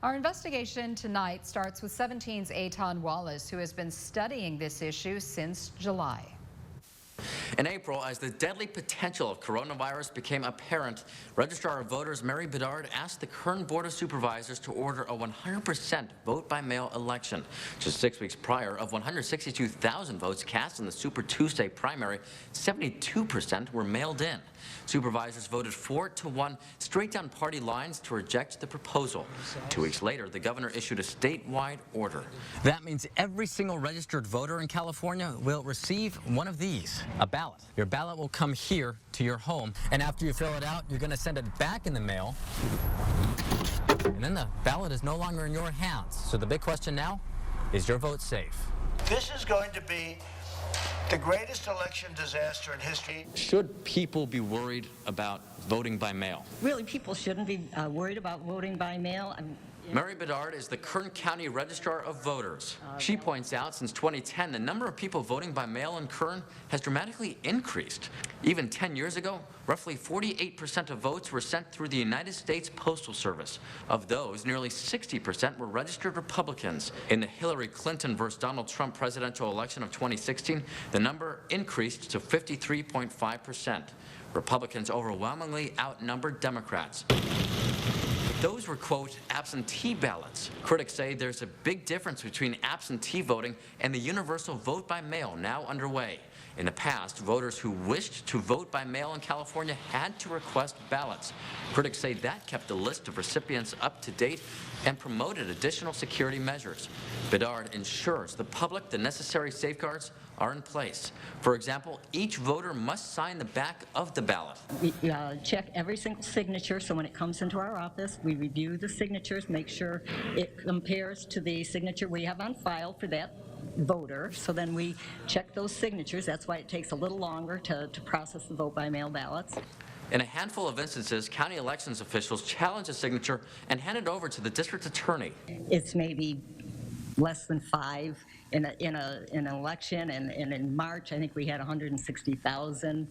Our investigation tonight starts with 17's Aton Wallace, who has been studying this issue since July. In April, as the deadly potential of coronavirus became apparent, Registrar of Voters Mary Bedard asked the Kern Board of Supervisors to order a 100% vote-by-mail election. Just 6 weeks prior, of 162,000 votes cast in the Super Tuesday primary, 72% were mailed in. Supervisors voted 4-1 straight down party lines to reject the proposal. 2 weeks later, the governor issued a statewide order. That means every single registered voter in California will receive one of these, a ballot. Your ballot will come here to your home, and after you fill it out, you're going to send it back in the mail, and then the ballot is no longer in your hands. So the big question now, is your vote safe? This is going to be the greatest election disaster in history. Should people be worried about voting by mail? Really, people shouldn't be worried about voting by mail. Mary Bedard is the Kern County Registrar of Voters. She points out since 2010, the number of people voting by mail in Kern has dramatically increased. Even 10 years ago, roughly 48% of votes were sent through the United States Postal Service. Of those, nearly 60% were registered Republicans. In the Hillary Clinton versus Donald Trump presidential election of 2016, the number increased to 53.5%. Republicans overwhelmingly outnumbered Democrats. Those were, quote, absentee ballots. Critics say there's a big difference between absentee voting and the universal vote by mail now underway. In the past, voters who wished to vote by mail in California had to request ballots. Critics say that kept the list of recipients up to date and promoted additional security measures. Bedard ensures the public the necessary safeguards are in place. For example, each voter must sign the back of the ballot. We check every single signature, so when it comes into our office, we review the signatures, make sure it compares to the signature we have on file for that voter. So then we check those signatures. That's why it takes a little longer to process the vote-by-mail ballots. In a handful of instances, county elections officials challenge a signature and hand it over to the district attorney. It's maybe less than 5 in an election, and in March, I think we had 160,000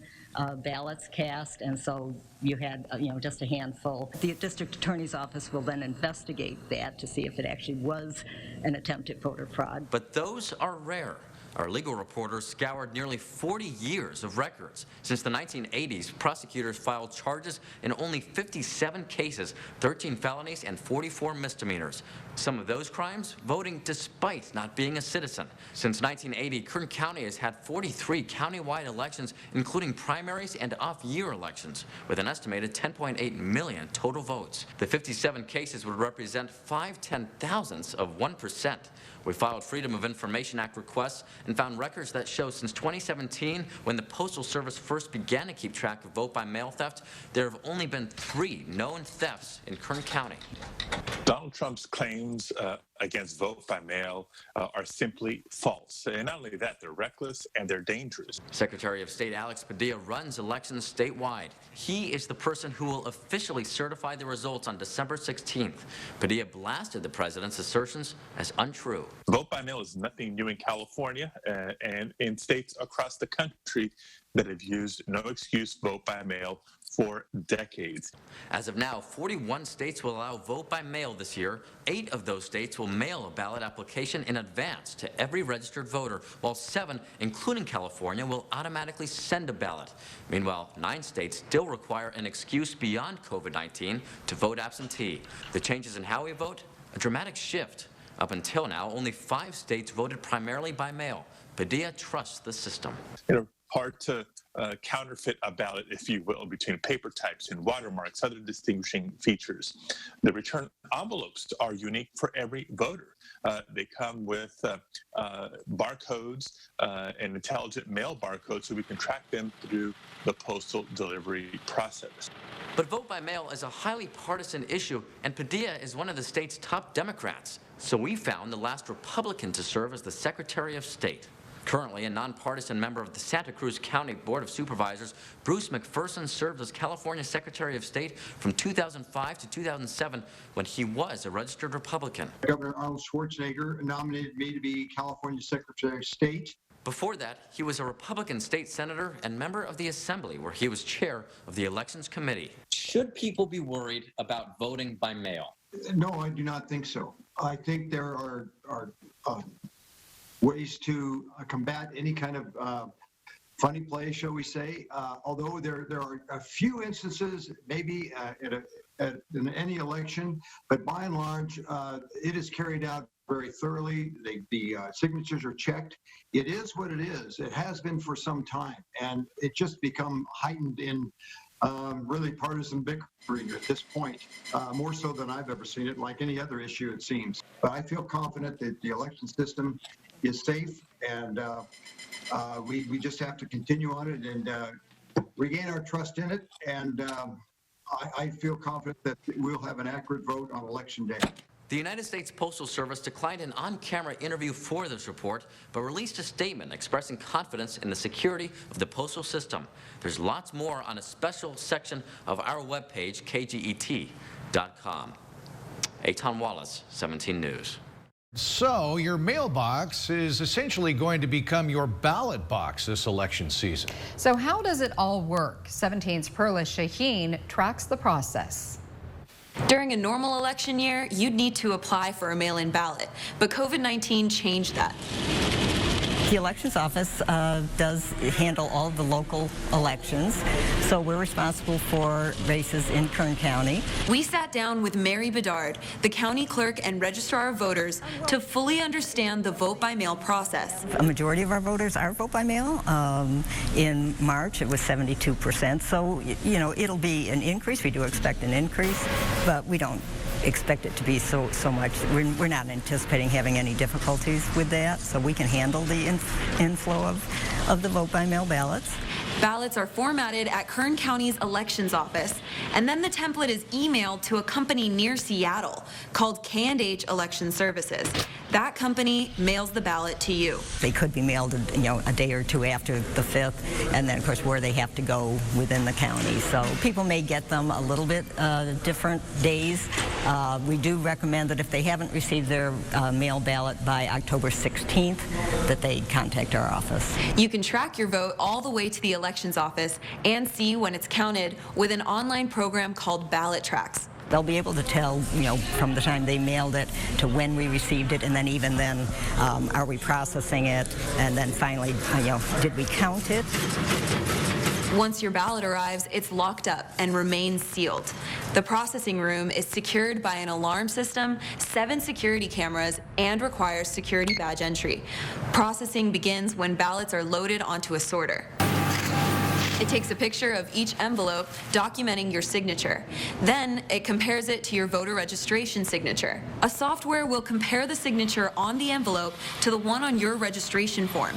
ballots cast, and so you had just a handful. The district attorney's office will then investigate that to see if it actually was an attempted voter fraud. But those are rare. Our legal reporters scoured nearly 40 years of records. Since the 1980s, prosecutors filed charges in only 57 cases, 13 felonies and 44 misdemeanors. Some of those crimes, voting despite not being a citizen. Since 1980, Kern County has had 43 countywide elections, including primaries and off-year elections, with an estimated 10.8 million total votes. The 57 cases would represent 5/10,000ths of 1%. We filed Freedom of Information Act requests and found records that show since 2017, when the Postal Service first began to keep track of vote-by-mail theft, there have only been 3 known thefts in Kern County. Donald Trump's claims against vote by mail are simply false. And not only that, they're reckless and they're dangerous. Secretary of State Alex Padilla runs elections statewide. He is the person who will officially certify the results on December 16th. Padilla blasted the president's assertions as untrue. Vote by mail is nothing new in California and in states across the country that have used no excuse vote by mail for decades. As of now, 41 states will allow vote by mail this year. 8 of those states will mail a ballot application in advance to every registered voter, while 7, including California, will automatically send a ballot. Meanwhile, 9 states still require an excuse beyond COVID-19 to vote absentee. The changes in how we vote, a dramatic shift. Up until now, only 5 states voted primarily by mail. Padilla trusts the system. Hard to counterfeit a ballot, if you will, between paper types and watermarks, other distinguishing features. The return envelopes are unique for every voter. They come with barcodes, and intelligent mail barcodes, so we can track them through the postal delivery process. But vote by mail is a highly partisan issue, and Padilla is one of the state's top Democrats. So we found the last Republican to serve as the Secretary of State. Currently a nonpartisan member of the Santa Cruz County Board of Supervisors, Bruce McPherson served as California Secretary of State from 2005 to 2007 when he was a registered Republican. Governor Arnold Schwarzenegger nominated me to be California Secretary of State. Before that, he was a Republican state senator and member of the Assembly, where he was chair of the Elections Committee. Should people be worried about voting by mail? No, I do not think so. I think there are ways to combat any kind of funny play, shall we say, although there are a few instances, maybe in any election, but by and large, it is carried out very thoroughly. The signatures are checked. It is what it is. It has been for some time, and it just become heightened in really partisan bickering at this point, more so than I've ever seen it, like any other issue, it seems. But I feel confident that the election system is safe, and we just have to continue on it and regain our trust in it. And I feel confident that we'll have an accurate vote on Election Day. The United States Postal Service declined an on-camera interview for this report, but released a statement expressing confidence in the security of the postal system. There's lots more on a special section of our webpage, KGET.com. Eitan Wallace, 17 News. So your mailbox is essentially going to become your ballot box this election season. So how does it all work? 17's Perla Shaheen tracks the process. During a normal election year, you'd need to apply for a mail-in ballot, but COVID-19 changed that. The elections office does handle all of the local elections, so we're responsible for races in Kern County. We sat down with Mary Bedard, the county clerk and registrar of voters, to fully understand the vote-by-mail process. A majority of our voters are vote by mail. In March, it was 72%, so you know it'll be an increase. We do expect an increase, but we don't expect it to be so much. We're not anticipating having any difficulties with that, so we can handle the inflow of the vote-by-mail ballots. Ballots are formatted at Kern County's elections office, and then the template is emailed to a company near Seattle called K&H Election Services. That company mails the ballot to you. They could be mailed, a day or two after the 5th, and then, of course, where they have to go within the county. So people may get them a little bit different days. We do recommend that if they haven't received their mail ballot by October 16th, that they contact our office. You can track your vote all the way to the elections office and see when it's counted with an online program called Ballot Tracks. They'll be able to tell, from the time they mailed it to when we received it, and then even then, are we processing it, and then finally, did we count it? Once your ballot arrives, it's locked up and remains sealed. The processing room is secured by an alarm system, 7 security cameras, and requires security badge entry. Processing begins when ballots are loaded onto a sorter. It takes a picture of each envelope documenting your signature. Then it compares it to your voter registration signature. A software will compare the signature on the envelope to the one on your registration form.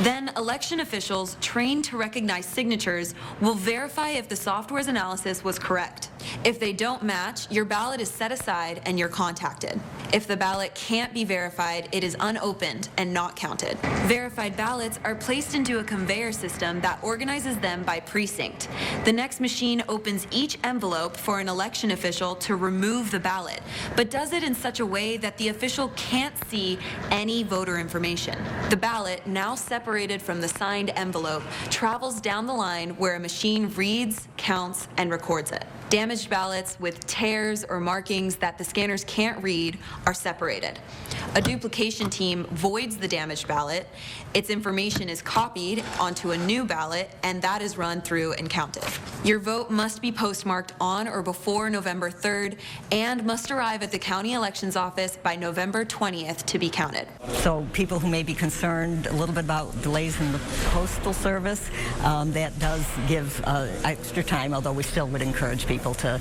Then election officials trained to recognize signatures will verify if the software's analysis was correct. If they don't match, your ballot is set aside and you're contacted. If the ballot can't be verified, it is unopened and not counted. Verified ballots are placed into a conveyor system that organizes them by precinct. The next machine opens each envelope for an election official to remove the ballot, but does it in such a way that the official can't see any voter information. The ballot, now separated from the signed envelope, travels down the line where a machine reads, counts, and records it. Damaged ballots with tears or markings that the scanners can't read are separated. A duplication team voids the damaged ballot. Its information is copied onto a new ballot, and that is run through and counted. Your vote must be postmarked on or before November 3rd and must arrive at the county elections office by November 20th to be counted. So people who may be concerned a little bit about delays in the Postal Service, that does give extra time, although we still would encourage people to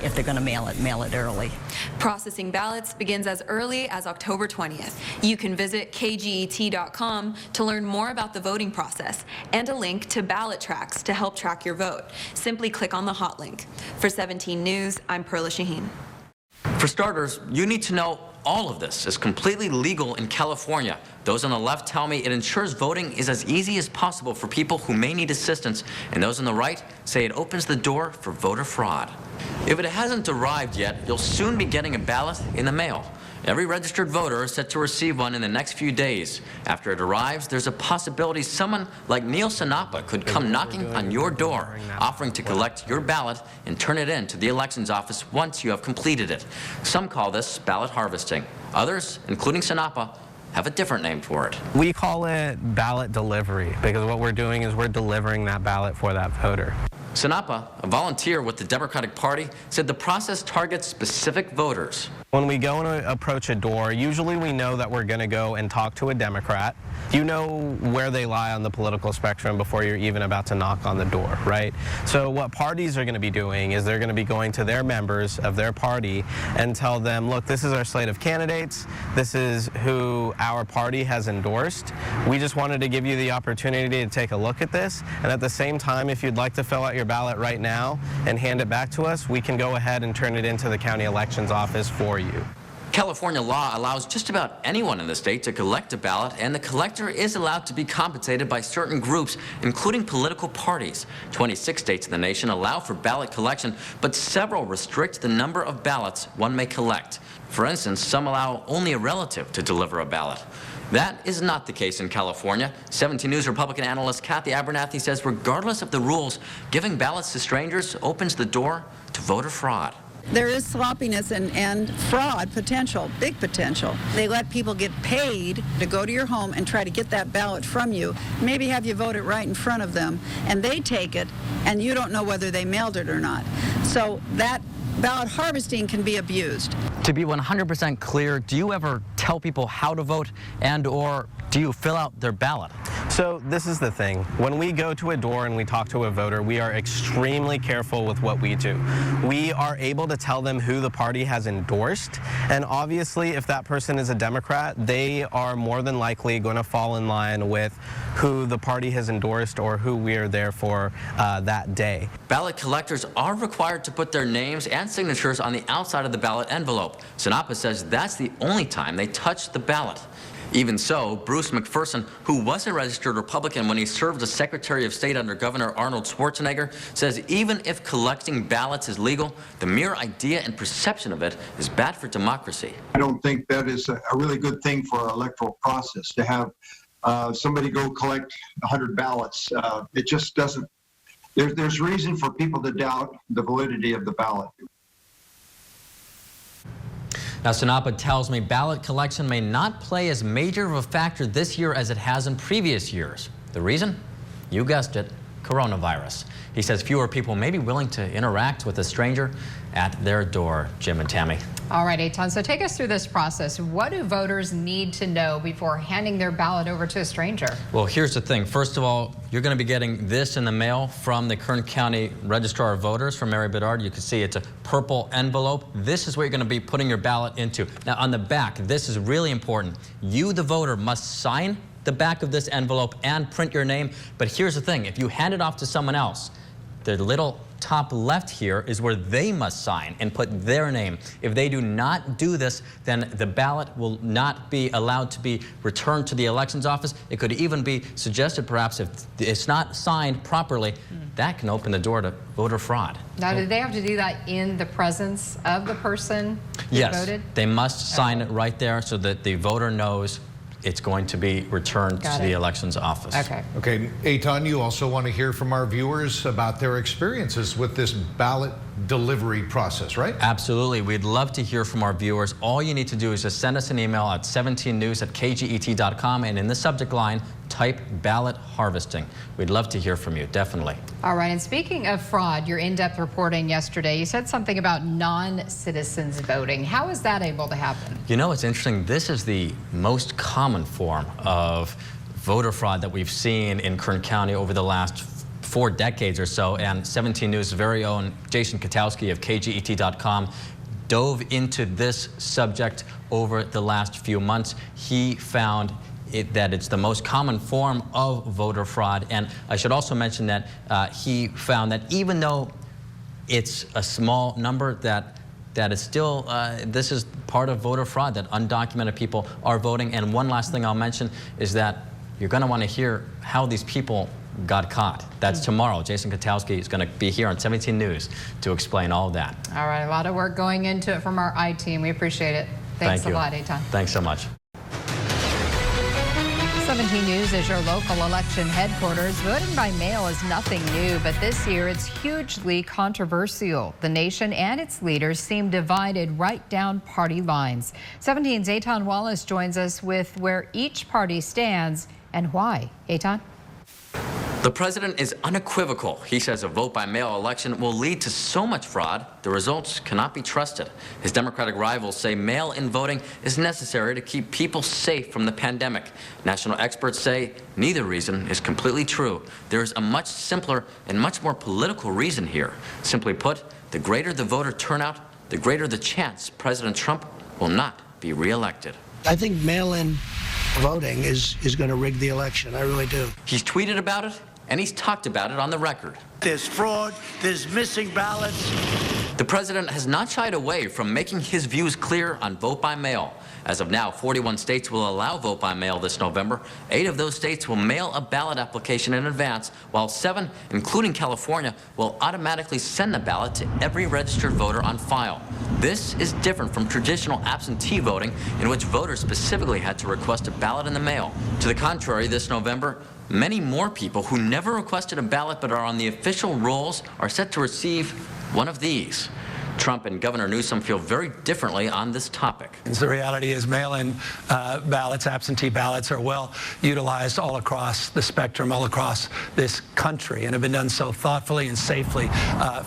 if they're going to mail it early. Processing ballots begins as early as October 20th. You can visit KGET.com to learn more about the voting process and a link to Ballot Tracks to help track your vote. Simply click on the hot link. For 17 News, I'm Perla Shaheen. For starters, you need to know all of this is completely legal in California. Those on the left tell me it ensures voting is as easy as possible for people who may need assistance, and those on the right say it opens the door for voter fraud. If it hasn't arrived yet, you'll soon be getting a ballot in the mail. Every registered voter is set to receive one in the next few days. After it arrives, there's a possibility someone like Neil Sinapa could come knocking on your door, offering to collect your ballot and turn it in to the elections office once you have completed it. Some call this ballot harvesting. Others, including Sinapa, have a different name for it. We call it ballot delivery because what we're doing is we're delivering that ballot for that voter. Sinapa, a volunteer with the Democratic Party, said the process targets specific voters. When we go and approach a door, usually we know that we're going to go and talk to a Democrat. You know where they lie on the political spectrum before you're even about to knock on the door, right? So what parties are going to be doing is they're going to be going to their members of their party and tell them, look, this is our slate of candidates. This is who our party has endorsed. We just wanted to give you the opportunity to take a look at this. And at the same time, if you'd like to fill out your ballot right now and hand it back to us, we can go ahead and turn it into the county elections office for you. California law allows just about anyone in the state to collect a ballot, and the collector is allowed to be compensated by certain groups, including political parties. 26 states in the nation allow for ballot collection, but several restrict the number of ballots one may collect. For instance, some allow only a relative to deliver a ballot. That is not the case in California. 17 News Republican analyst Kathy Abernathy says regardless of the rules, giving ballots to strangers opens the door to voter fraud. There is sloppiness and fraud potential, big potential. They let people get paid to go to your home and try to get that ballot from you, maybe have you vote it right in front of them, and they take it, and you don't know whether they mailed it or not. So that ballot harvesting can be abused. To be 100% clear, do you ever tell people how to vote and/or do you fill out their ballot? So this is the thing. When we go to a door and we talk to a voter, we are extremely careful with what we do. We are able to tell them who the party has endorsed, and obviously if that person is a Democrat, they are more than likely going to fall in line with who the party has endorsed or who we are there for that day. Ballot collectors are required to put their names and signatures on the outside of the ballot envelope. Sinapa says that's the only time they touch the ballot. Even so, Bruce McPherson, who was a registered Republican when he served as Secretary of State under Governor Arnold Schwarzenegger, says even if collecting ballots is legal, the mere idea and perception of it is bad for democracy. I don't think that is a really good thing for our electoral process to have somebody go collect 100 ballots. It just doesn't. There's reason for people to doubt the validity of the ballot. Now, Sinapa tells me ballot collection may not play as major of a factor this year as it has in previous years. The reason? You guessed it, coronavirus. He says fewer people may be willing to interact with a stranger at their door. Jim and Tammy. All right, Eitan, so take us through this process. What do voters need to know before handing their ballot over to a stranger? Well, here's the thing. First of all, you're going to be getting this in the mail from the Kern County Registrar of Voters, from Mary Bedard. You can see it's a purple envelope. This is what you're going to be putting your ballot into. Now, on the back, this is really important. You, the voter, must sign the back of this envelope and print your name. But here's the thing. If you hand it off to someone else, the little top left here is where they must sign and put their name. If they do not do this, then the ballot will not be allowed to be returned to the elections office. It could even be suggested, perhaps, if it's not signed properly, that can open the door to voter fraud. Now, do they have to do that in the presence of the person who voted? Yes, they must sign it right there so that the voter knows it's going to be returned to the elections office. Okay. Okay, Eitan, you also want to hear from our viewers about their experiences with this ballot delivery process, right? Absolutely. We'd love to hear from our viewers. All you need to do is just send us an email at 17news@kget.com, and in the subject line, type ballot harvesting. We'd love to hear from you, definitely. All right, and speaking of fraud, your in-depth reporting yesterday, you said something about non-citizens voting. How is that able to happen? You know, it's interesting. This is the most common form of voter fraud that we've seen in Kern County over the last 4 decades or so, and 17 News' very own Jason Katowski of KGET.com dove into this subject over the last few months. He found that it's the most common form of voter fraud, and I should also mention that he found that even though it's a small number, that is still, this is part of voter fraud, that undocumented people are voting. And one last thing I'll mention is that you're going to want to hear how these people got caught. That's tomorrow. Jason Katowski is going to be here on 17 News to explain all of that. All right, a lot of work going into it from our I team. We appreciate it. Thanks Thank you. a lot, Eitan. Thanks so much. 17 News is your local election headquarters. Voting by mail is nothing new, but this year it's hugely controversial. The nation and its leaders seem divided right down party lines. 17's Eitan Wallace joins us with where each party stands and why. Eitan? The president is unequivocal. He says a vote-by-mail election will lead to so much fraud, the results cannot be trusted. His Democratic rivals say mail-in voting is necessary to keep people safe from the pandemic. National experts say neither reason is completely true. There is a much simpler and much more political reason here. Simply put, the greater the voter turnout, the greater the chance President Trump will not be reelected. I think mail-in voting is going to rig the election. I really do. He's tweeted about it, and he's talked about it on the record. There's fraud, there's missing ballots. The president has not shied away from making his views clear on vote by mail. As of now, 41 states will allow vote by mail this November. 8 of those states will mail a ballot application in advance, while 7, including California, will automatically send the ballot to every registered voter on file. This is different from traditional absentee voting, in which voters specifically had to request a ballot in the mail. To the contrary, this November, many more people who never requested a ballot but are on the official rolls are set to receive one of these. Trump and Governor Newsom feel very differently on this topic. The reality is mail-in ballots, absentee ballots, are well utilized all across the spectrum, all across this country, and have been done so thoughtfully and safely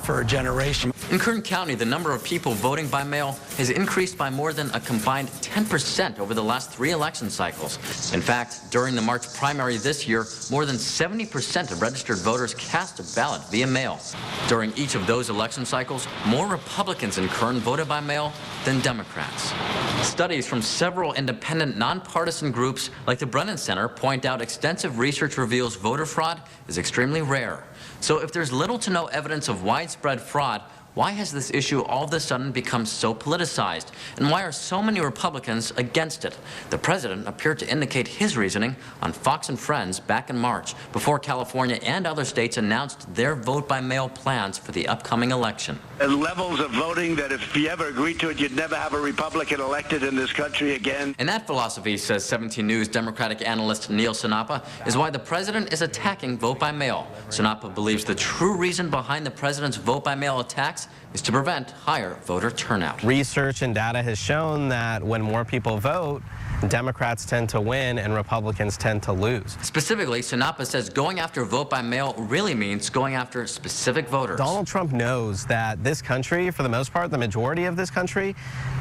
for a generation. In Kern County, the number of people voting by mail has increased by more than a combined 10% over the last 3 election cycles. In fact, during the March primary this year, more than 70% of registered voters cast a ballot via mail. During each of those election cycles, more Republicans in Kern voted by mail than Democrats. Studies from several independent, nonpartisan groups like the Brennan Center point out extensive research reveals voter fraud is extremely rare. So if there's little to no evidence of widespread fraud, why has this issue all of a sudden become so politicized? And why are so many Republicans against it? The president appeared to indicate his reasoning on Fox and Friends back in March, before California and other states announced their vote-by-mail plans for the upcoming election. Levels of voting that if you ever agreed to it, you'd never have a Republican elected in this country again. And that philosophy, says 17 News Democratic analyst Neil Sinapa, is why the president is attacking vote-by-mail. Sinapa believes the true reason behind the president's vote-by-mail attacks is to prevent higher voter turnout. Research and data has shown that when more people vote, Democrats tend to win and Republicans tend to lose. Specifically, Sinapa says going after vote by mail really means going after specific voters. Donald Trump knows that this country, for the most part, the majority of this country,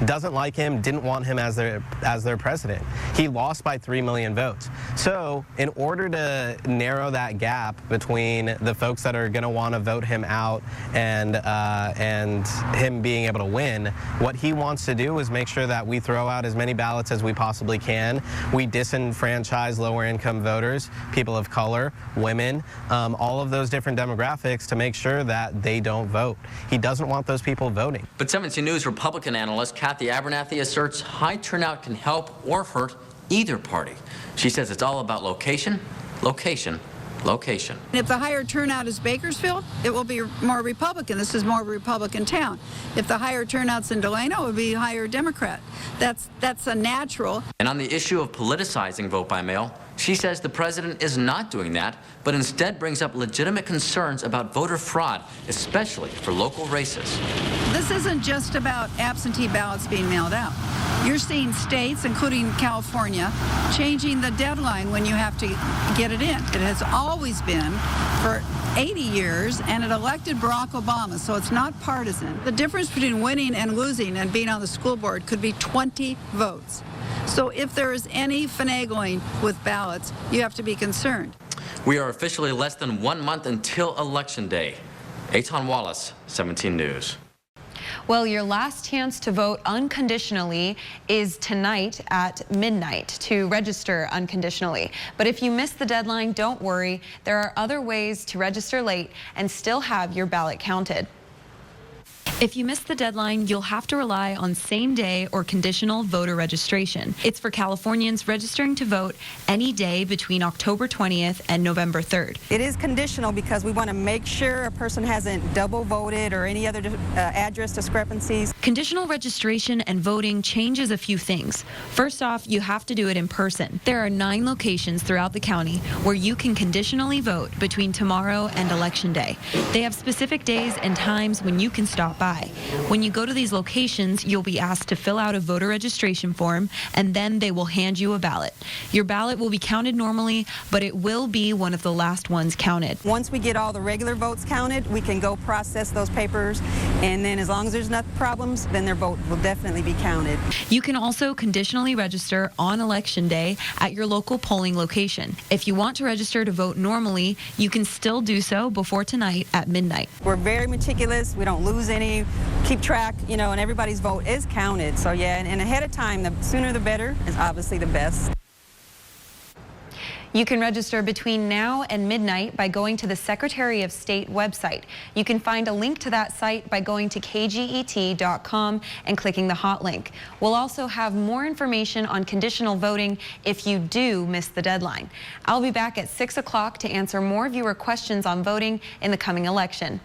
doesn't like him, didn't want him as their president. He lost by 3 million votes. So in order to narrow that gap between the folks that are going to want to vote him out and him being able to win, what he wants to do is make sure that we throw out as many ballots as we possibly can. We disenfranchise lower income voters, people of color, women, all of those different demographics to make sure that they don't vote. He doesn't want those people voting. But 17 News Republican analyst Kathy Abernathy asserts high turnout can help or hurt either party. She says it's all about location, location, location. If the higher turnout is Bakersfield, it will be more Republican. This is more Republican town. If the higher turnout's in Delano, it would be higher Democrat. That's a natural. And on the issue of politicizing vote by mail, she says the president is not doing that, but instead brings up legitimate concerns about voter fraud, especially for local races. This isn't just about absentee ballots being mailed out. You're seeing states, including California, changing the deadline when you have to get it in. It has always been for 80 years, and it elected Barack Obama, so it's not partisan. The difference between winning and losing and being on the school board could be 20 votes. So if there is any finagling with ballots, you have to be concerned. We are officially less than 1 month until Election Day. Eitan Wallace, 17 News. Well, your last chance to vote unconditionally is tonight at midnight to register unconditionally. But if you miss the deadline, don't worry. There are other ways to register late and still have your ballot counted. If you miss the deadline, you'll have to rely on same-day or conditional voter registration. It's for Californians registering to vote any day between October 20th and November 3rd. It is conditional because we want to make sure a person hasn't double voted or any other address discrepancies. Conditional registration and voting changes a few things. First off, you have to do it in person. There are 9 locations throughout the county where you can conditionally vote between tomorrow and Election Day. They have specific days and times when you can stop by. When you go to these locations, you'll be asked to fill out a voter registration form, and then they will hand you a ballot. Your ballot will be counted normally, but it will be one of the last ones counted. Once we get all the regular votes counted, we can go process those papers, and then as long as there's no problems, then their vote will definitely be counted. You can also conditionally register on Election Day at your local polling location. If you want to register to vote normally, you can still do so before tonight at midnight. We're very meticulous. We don't lose any, keep track, and everybody's vote is counted. So yeah, and ahead of time, the sooner the better is obviously the best. You can register between now and midnight by going to the Secretary of State website. You can find a link to that site by going to kget.com and clicking the hot link. We'll also have more information on conditional voting if you do miss the deadline. I'll be back at 6 o'clock to answer more of your questions on voting in the coming election.